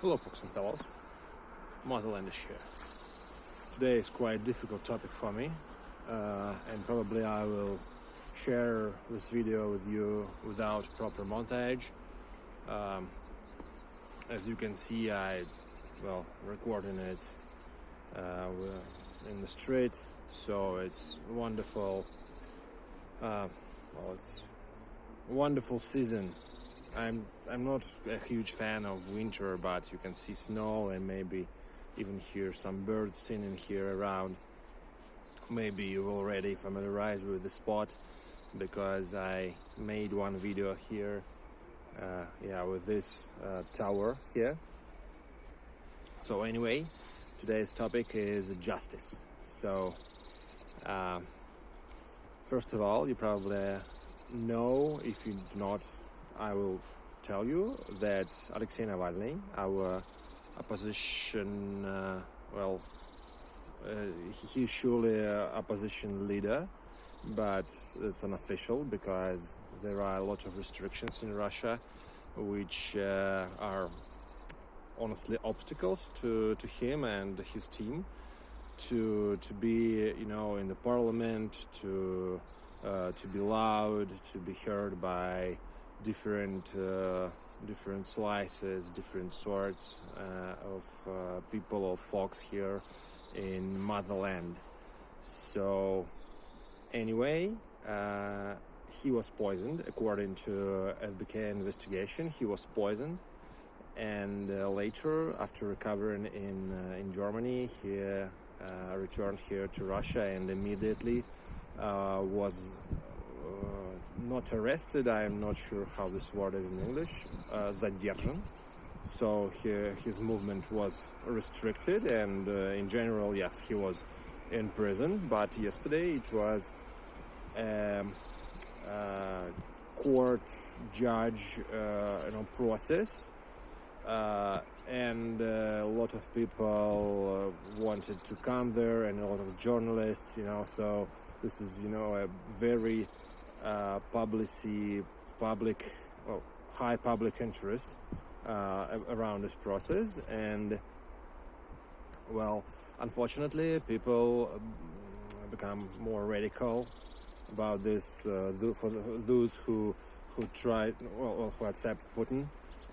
Hello folks and fellows, Motherland is here. Today is quite a difficult topic for me, and probably I will share this video with you without proper montage. As you can see, recording it in the street, so it's wonderful. It's a wonderful season. I'm not a huge fan of winter, but you can see snow and maybe even hear some birds singing here around. Maybe you're already familiarized with the spot because I made one video here with this tower here. So anyway, today's topic is justice. So first of all, you probably know, if you do not, I will tell you that Alexey Navalny, our opposition, he's surely an opposition leader, but it's unofficial because there are a lot of restrictions in Russia which are honestly obstacles to him and his team to be, in the parliament, to be loud, to be heard by different slices, different sorts of people, of folks here in Motherland. So anyway, he was poisoned. According to FBK investigation, he was poisoned, and later, after recovering in Germany, he returned here to Russia and immediately was not arrested. I am not sure how this word is in English. Zaderzhanyie. So his movement was restricted, and in general, yes, he was in prison. But yesterday it was court judge process, and a lot of people wanted to come there, and a lot of journalists. So this is a very high public interest around this process, and unfortunately people become more radical about this for those who who accept Putin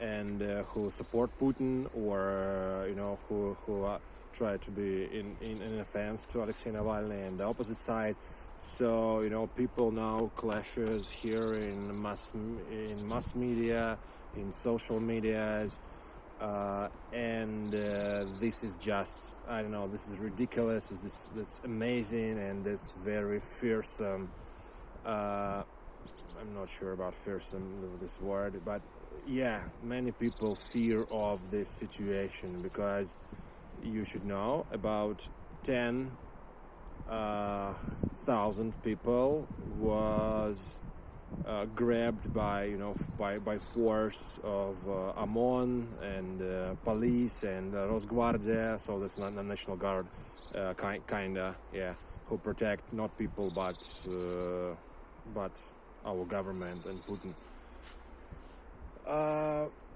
and who support Putin, or who try to be in offense to Alexey Navalny, and the opposite side. So people now clashes here in mass media, in social medias, and this is just, I don't know, this is ridiculous. That's amazing, and it's very fearsome. I'm not sure about fearsome, this word, but yeah, many people fear of this situation because you should know about 10,000 people was grabbed by force of OMON and police and Rosguardia, so that's not the National Guard, who protect not people but our government and Putin.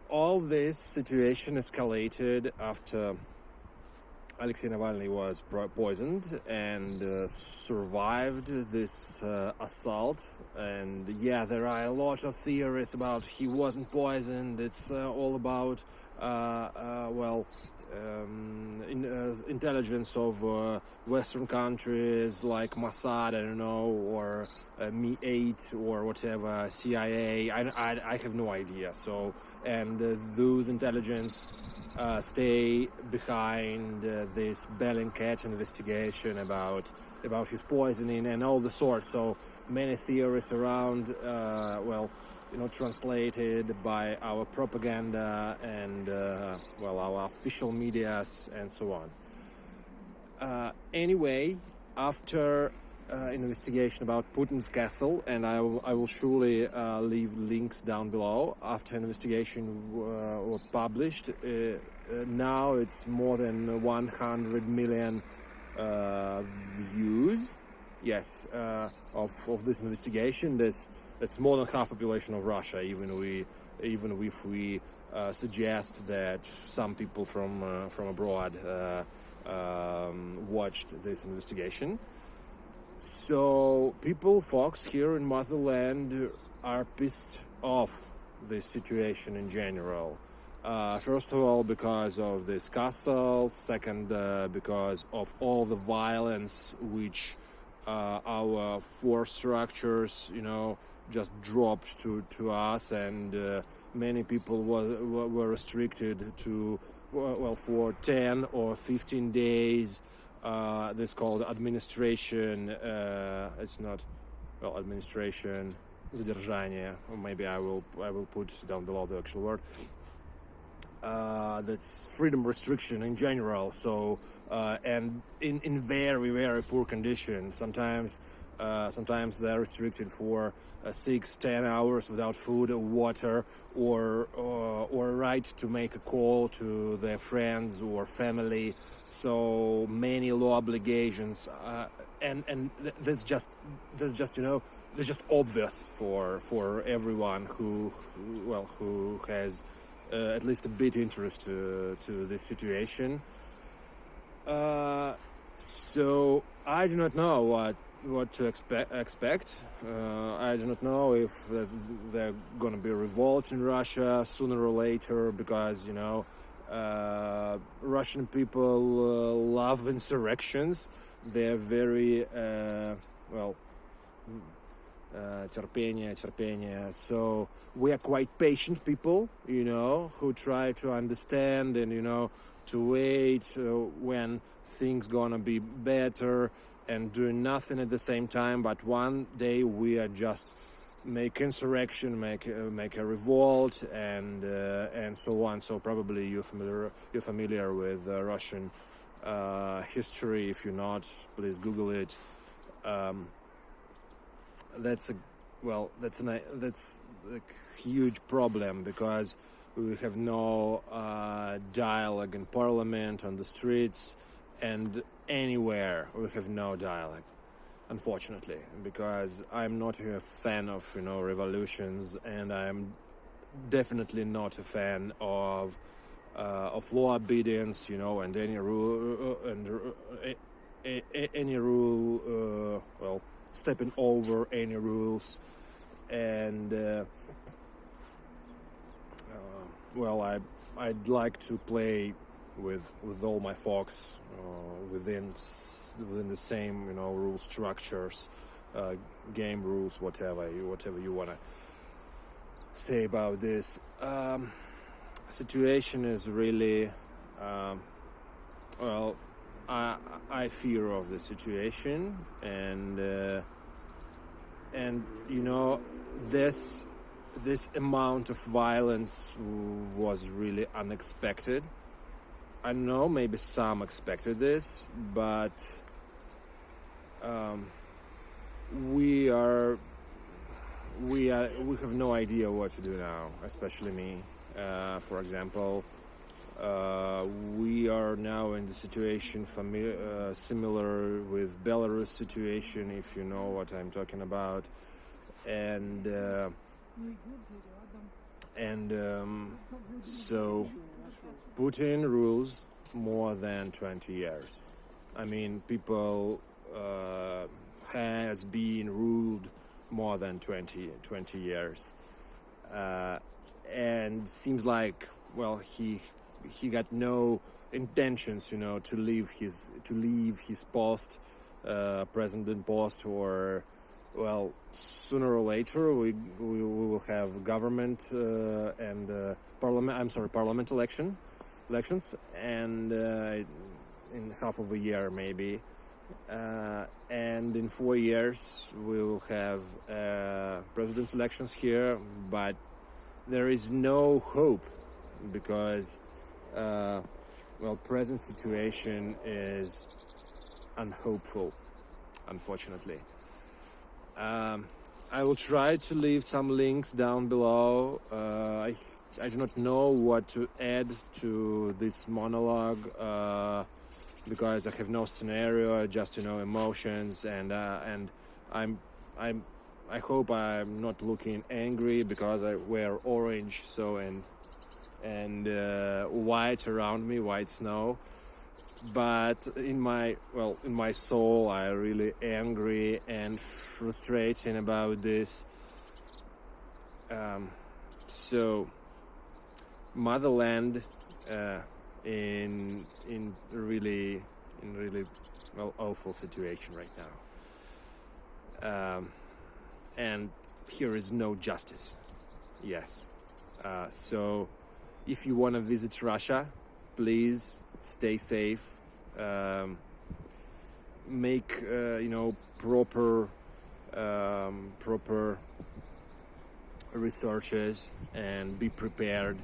All this situation escalated after Alexey Navalny was poisoned and survived this assault. And yeah, there are a lot of theories about he wasn't poisoned. It's all about intelligence of Western countries like Mossad, I don't know, or Mi-8 or whatever, CIA. I have no idea. So, and those intelligence stay behind this Bellingcat investigation about his poisoning and all the sorts. So many theories around, translated by our propaganda and our official medias and so on. Anyway, after investigation about Putin's castle, and I will surely leave links down below. After investigation were published, now it's more than 100 million views. Yes, of this investigation. That's more than half population of Russia. Even if we suggest that some people from abroad watched this investigation. So folks here in Motherland are pissed off this situation in general. First of all, because of this castle. Second, because of all the violence which our force structures, just dropped to us, and many people were restricted to, for 10 or 15 days. This called administration. It's not, administration. Zaderzhanyie. Or maybe I will put down below the actual word. That's freedom restriction in general. So and in very, very poor condition. Sometimes they're restricted for 6-10 hours without food or water, or right to make a call to their friends or family. So many law obligations, and that's just that's just obvious for everyone who has at least a bit interest to this situation. So I do not know what to expect. I do not know if there gonna be a revolt in Russia sooner or later, because Russian people love insurrections. They're very терпение. So we are quite patient people, who try to understand and to wait when things gonna be better, and doing nothing at the same time. But one day we are just make insurrection, make a revolt, and so on. So probably you're familiar with Russian history. If you're not, please Google it. That's a huge problem, because we have no dialogue in parliament, on the streets, and anywhere we have no dialogue, unfortunately, because I'm not a fan of revolutions, and I'm definitely not a fan of law obedience, and any rule stepping over any rules. And I'd like to play with all my folks within the same rule structures, game rules, whatever you want to say about this. Situation is really I fear of the situation, and this amount of violence was really unexpected. I know maybe some expected this, but we have no idea what to do now, especially me. For example, we are now in the situation similar with Belarus situation, if you know what I'm talking about, and so Putin rules more than 20 years. I mean, people has been ruled more than 20 years, and seems like he got no intentions, to leave his post, president post, or sooner or later we will have government and parliament elections, and in half of a year maybe, and in 4 years we will have president elections here, but there is no hope, because present situation is unhopeful, unfortunately. I will try to leave some links down below. I do not know what to add to this monologue, because I have no scenario, just emotions, and I hope I'm not looking angry because I wear orange, and white around me, white snow. But in my soul, I'm really angry and frustrated about this. So Motherland in really awful situation right now, and here is no justice. Yes, so if you want to visit Russia, please stay safe. Make proper researches and be prepared.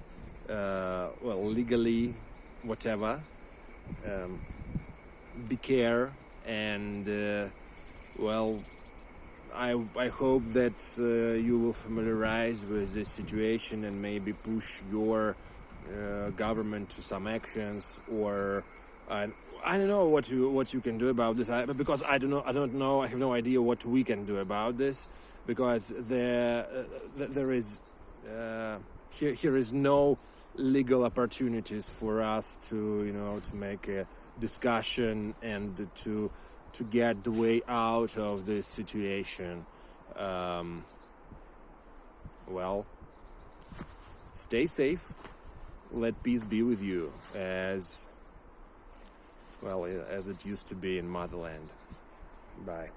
Legally, whatever. Be care and I hope that you will familiarize with this situation and maybe push your government to some actions, or I don't know what you can do about this. Because I don't know. I have no idea what we can do about this, because there is here is no legal opportunities for us to make a discussion and to get the way out of this situation. Stay safe. Let peace be with you, as it used to be in Motherland. Bye.